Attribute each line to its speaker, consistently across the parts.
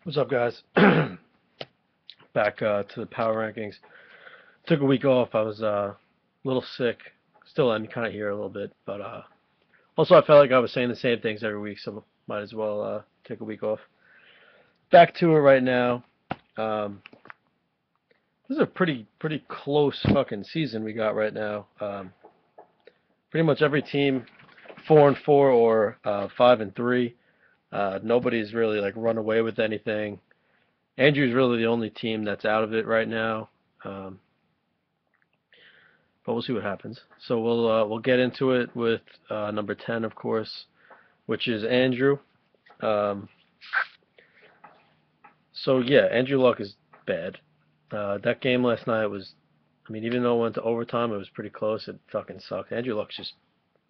Speaker 1: What's up, guys? Back to the power rankings. Took a week off. I was a little sick. Still am kind of here a little bit, but also I felt like I was saying the same things every week, so might as well take a week off. Back to it right now. Um, this is a pretty close fucking season we got right now. Pretty much every team 4-4 or 5-3. Nobody's really like run away with anything. Andrew's really the only team that's out of it right now. Um, but we'll see what happens. So we'll get into it with number 10, of course, which is Andrew. Um, so yeah, Andrew Luck is bad. That game last night was, I mean, even though it went to overtime, it was pretty close. It fucking sucked. Andrew Luck just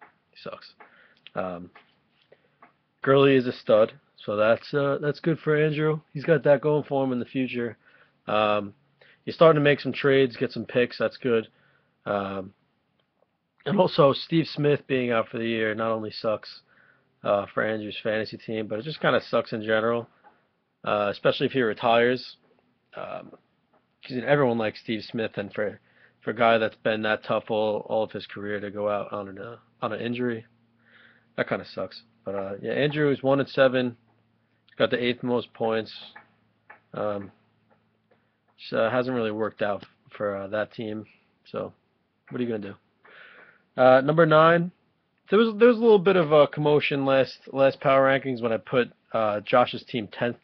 Speaker 1: he sucks. Um, Gurley is a stud, so that's good for Andrew. He's got that going for him in the future. Um, he's starting to make some trades, get some picks. That's good. Um, and also, Steve Smith being out for the year not only sucks for Andrew's fantasy team, but it just kind of sucks in general, especially if he retires. Um, 'Cause everyone likes Steve Smith, and for a guy that's been that tough all of his career to go out on an injury, that kind of sucks. But yeah, Andrew is 1-7, got the eighth most points. Um, just, hasn't really worked out for that team. So what are you gonna do? Number 9. There was a little bit of a commotion last power rankings when I put Josh's team 10th,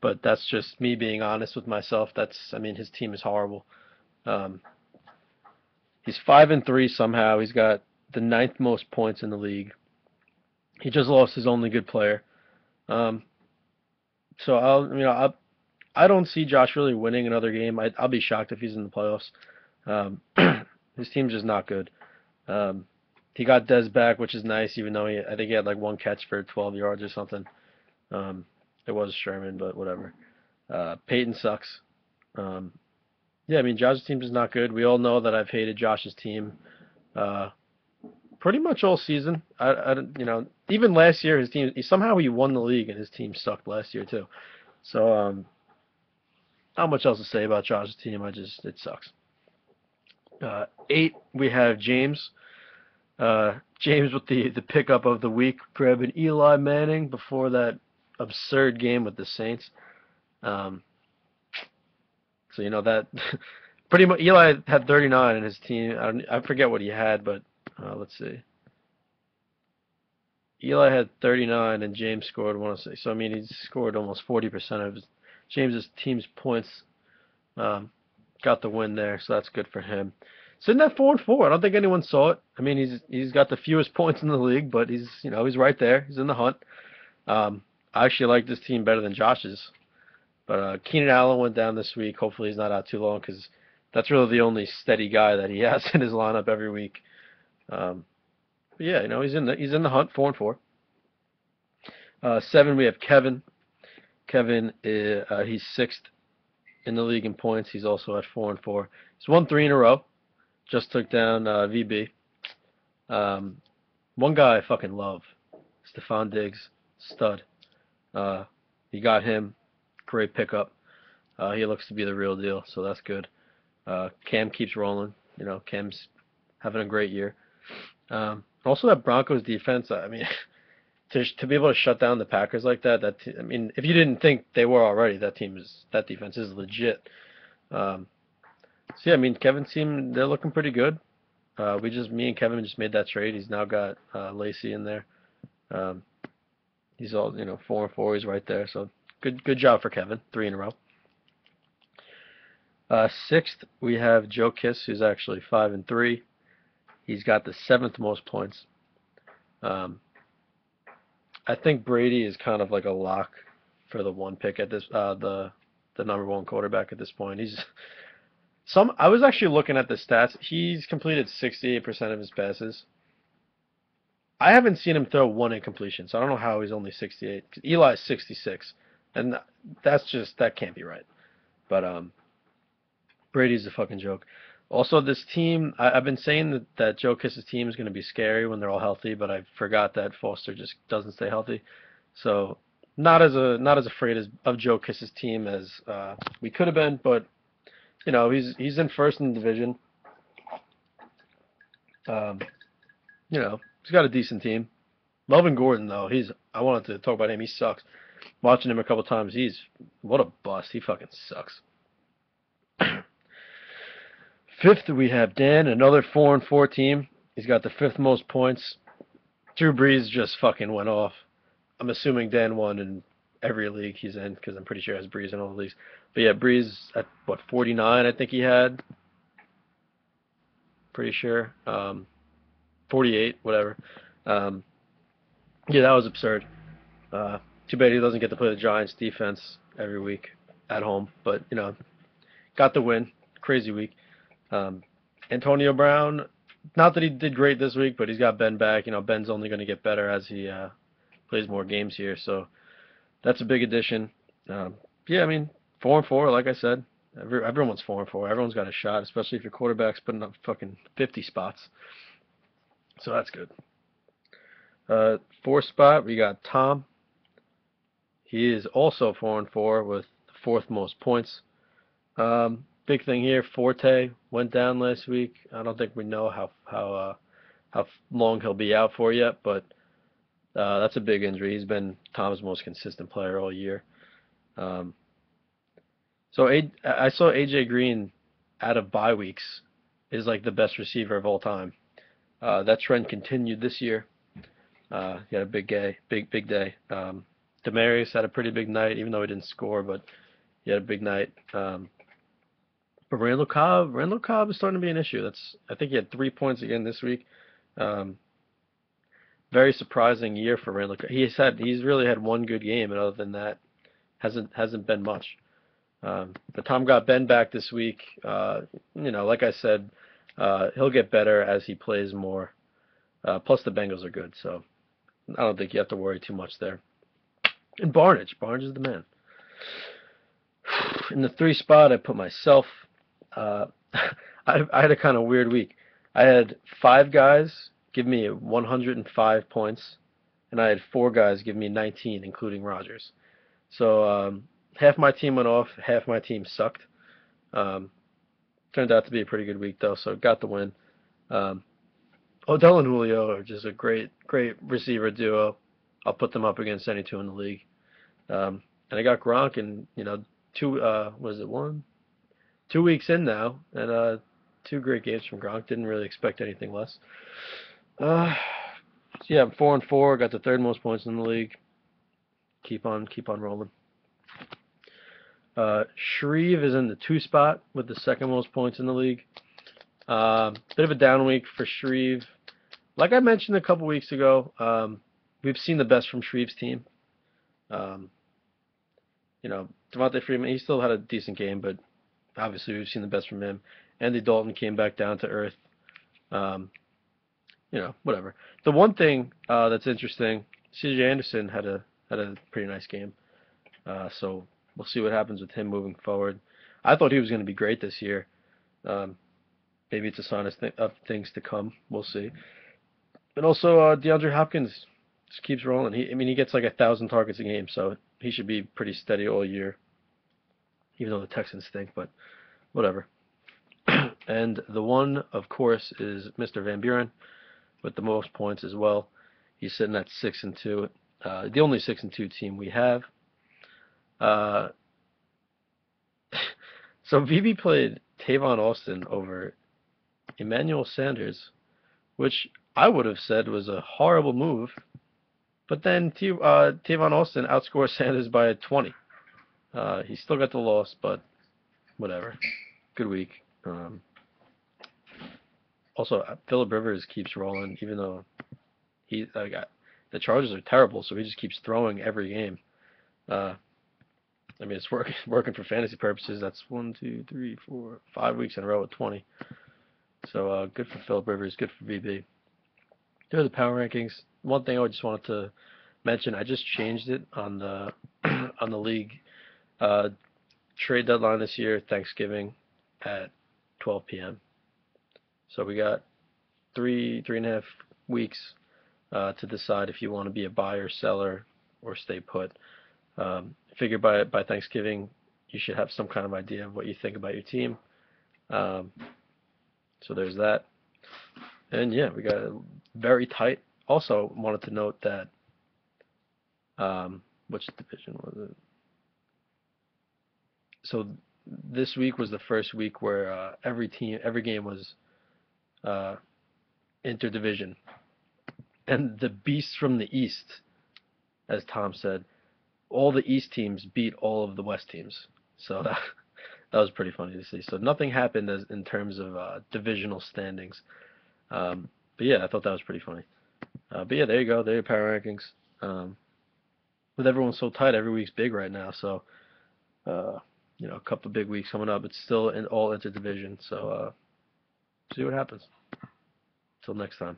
Speaker 1: but that's just me being honest with myself. I mean, his team is horrible. Um, he's 5-3 somehow. He's got the ninth most points in the league. He just lost his only good player. Um, so I don't see Josh really winning another game. I'll be shocked if he's in the playoffs. Um, his team's just not good. Um, he got Dez back, which is nice, even though I think he had like one catch for 12 yards or something. Um, it was Sherman, but whatever. Peyton sucks. Um, yeah, I mean Josh's team is not good. We all know that I've hated Josh's team uh, pretty much all season. Even last year his team somehow he won the league and his team sucked last year too. So not much else to say about Josh's team. It sucks. 8 we have James. James with the pickup of the week, grabbing Eli Manning before that absurd game with the Saints. Um, so that pretty much Eli had 39 in his team. I forget what he had, but let's see. Eli had 39 and James scored, I want to say. So I mean, he scored almost 40% of James's team's points. Um, got the win there, so that's good for him. Sitting at 4-4. I don't think anyone saw it. I mean, he's got the fewest points in the league, but he's right there. He's in the hunt. I actually like this team better than Josh's. But Keenan Allen went down this week. Hopefully he's not out too long because that's really the only steady guy that he has in his lineup every week. But yeah, he's in the hunt, 4-4. 7 we have Kevin. Kevin he's sixth in the league in points. He's also at 4-4. He's won 3 in a row. Just took down VB. One guy I fucking love, Stephon Diggs, stud. You got him, great pickup. He looks to be the real deal, so that's good. Cam keeps rolling. Cam's having a great year. Also, that Broncos defense. I mean, to be able to shut down the Packers like that. I mean, if you didn't think they were already, that defense is legit. So yeah, I mean, Kevin's team, they're looking pretty good. Me and Kevin just made that trade. He's now got Lacey in there. He's all 4-4. He's right there. So good job for Kevin. 3 in a row. Sixth we have Joe Kiss, who's actually 5-3. He's got the 7th most points. I think Brady is kind of like a lock for the one pick at this the number 1 quarterback at this point. I was actually looking at the stats. He's completed 68% of his passes. I haven't seen him throw one incompletion, so I don't know how he's only 68. Eli's 66, and that can't be right. But Brady's a fucking joke. Also, this team, I've been saying that Joe Kiss's team is going to be scary when they're all healthy, but I forgot that Foster just doesn't stay healthy. So not as afraid of Joe Kiss's team as we could have been, but he's in first in the division. Um, he's got a decent team. Melvin Gordon though, I wanted to talk about him. He sucks. Watching him a couple times, what a bust. He fucking sucks. Fifth, we have Dan, another 4-4 team. He's got the fifth most points. Drew Brees just fucking went off. I'm assuming Dan won in every league he's in because I'm pretty sure he has Brees in all the leagues. But yeah, Brees at 49, I think he had. Pretty sure. 48, whatever. Um, yeah, that was absurd. Too bad he doesn't get to play the Giants defense every week at home. But got the win. Crazy week. Antonio Brown, not that he did great this week, but he's got Ben back. Ben's only going to get better as he plays more games here, so that's a big addition. Yeah, I mean, 4-4, like I said, everyone's 4-4. Everyone's got a shot, especially if your quarterback's putting up fucking 50 spots. So that's good. Fourth spot, we got Tom. He is also 4-4 with the fourth most points. Big thing here, Forte went down last week. I don't think we know how long he'll be out for yet, but that's a big injury. He's been Tom's most consistent player all year. So I saw AJ Green out of bye weeks is like the best receiver of all time. That trend continued this year. He had a big day. Demarius had a pretty big night, even though he didn't score, but he had a big night. But Randall Cobb is starting to be an issue. I think he had 3 points again this week. Very surprising year for Randall. He's really had one good game, and other than that, hasn't been much. But Tom got Ben back this week. Like I said, he'll get better as he plays more. Plus the Bengals are good, so I don't think you have to worry too much there. And Barnage is the man. In the 3 spot, I put myself. I had a kind of weird week. I had 5 guys give me 105 points, and I had 4 guys give me 19, including Rodgers. So half my team went off, half my team sucked. Turned out to be a pretty good week though, so got the win. Odell and Julio are just a great receiver duo. I'll put them up against any two in the league. And I got Gronk, and 2 weeks in now, and 2 great games from Gronk. Didn't really expect anything less. Yeah, I'm 4-4. Got the 3rd most points in the league. Keep on rolling. Shreve is in the 2 spot with the 2nd most points in the league. Bit of a down week for Shreve. Like I mentioned a couple weeks ago, we've seen the best from Shreve's team. Devontae Freeman, he still had a decent game, but obviously we've seen the best from him. Andy Dalton came back down to earth. Whatever. The one thing that's interesting, C.J. Anderson had a pretty nice game. So we'll see what happens with him moving forward. I thought he was going to be great this year. Maybe it's a sign of things to come. We'll see. And also DeAndre Hopkins just keeps rolling. He gets like 1,000 targets a game, so he should be pretty steady all year. Even though the Texans stink, but whatever. And the one, of course, is Mr. Van Buren with the most points as well. He's sitting at 6-2. The only 6-2 team we have. So VB played Tavon Austin over Emmanuel Sanders, which I would have said was a horrible move. But then Tavon Austin outscored Sanders by 20. He still got the loss, but whatever. Good week. Also, Phillip Rivers keeps rolling, even though the Chargers are terrible, so he just keeps throwing every game. It's working for fantasy purposes. That's 1, 2, 3, 4, 5 weeks in a row with 20. So good for Phillip Rivers, good for VB. There are the power rankings. One thing I just wanted to mention, I just changed it on the on the league trade deadline this year, Thanksgiving at 12 p.m. So we got 3.5 weeks to decide if you want to be a buyer, seller, or stay put. Figure by Thanksgiving you should have some kind of idea of what you think about your team. Um, so there's that. And yeah, we got very tight. Also wanted to note that which division was it? So this week was the first week where every game was uh, interdivision, and the beasts from the East, as Tom said, all the East teams beat all of the West teams. So that was pretty funny to see. So nothing happened as in terms of divisional standings. But yeah, I thought that was pretty funny. But yeah, there you go. There are your power rankings. Um, with everyone so tight, every week's big right now. So uh, a couple of big weeks coming up. It's still in all interdivision. So see what happens. Till next time.